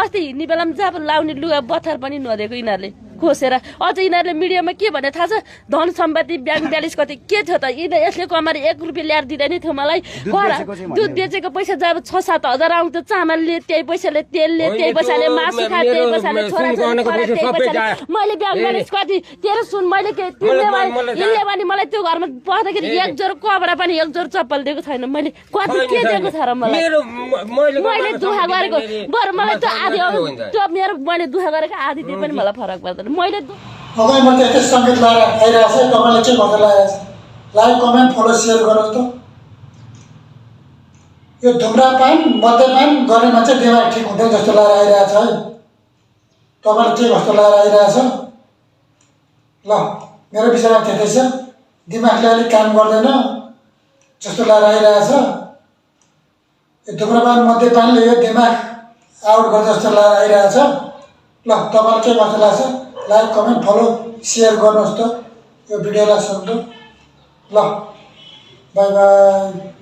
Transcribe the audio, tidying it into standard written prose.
अस्ति हिँड्ने बेलामा जब लाउने लुगा बथर पनि नदिएको यिनीहरूले खोसेर अझ यिनीहरूले मिडियामा के भने थाहा छ धन सम्पत्ति ब्याङ्क ब्यालेन्स कति के थियो त यसले कमारी 1 रुपियाँ ल्याएर दिँदैन थियो मलाई दुध बेचेको पैसा जब 6-7 हजार आउँथ्यो चामलले त्यही पैसाले तेलले त्यही पैसाले मासु खा त्यही पैसाले मैले ब्याङ्क ब्यालेन्स कति तेरो सुन मैले के तिनले भने मलाई त्यो घरमा पढ्दाखेरि एक जोर कपडा पनि एक जोर चप्पल दिएको छैन मैले कति के दिएको छ र मलाई मैले दुखा गरेको बरु मलाई त्यो आधी त्यो मेरो मैले दुखा गरेको आधी दिए पनि मलाई फरक पर्दैन मैले तपाईँ म त्यस्तै सङ्केत लाएर आइरहेको छ तपाईँले के भनेर लागेको छ लाइक कमेन्ट फलो सेयर गर्नुहोस् त यो धुम्रापान मद्यपान गर्ने मान्छे दिमाग ठिक हुँदैन जस्तो लागेर आइरहेको छ है तपाईँले के कस्तो लागेर आइरहेको छ ल मेरो विषयमा त्यतै छ दिमागले अलिक काम गर्दैन जस्तो लागेर आइरहेको छ यो धुम्रापान मद्यपानले यो दिमाग आउट गर्छ जस्तो लागेर आइरहेको छ ल तपाईँलाई के कस्तो लाग्छ लाइक कमेन्ट फलो सेयर गर्नुहोस् त यो भिडियोलाई सुन्नु ल बाई बाई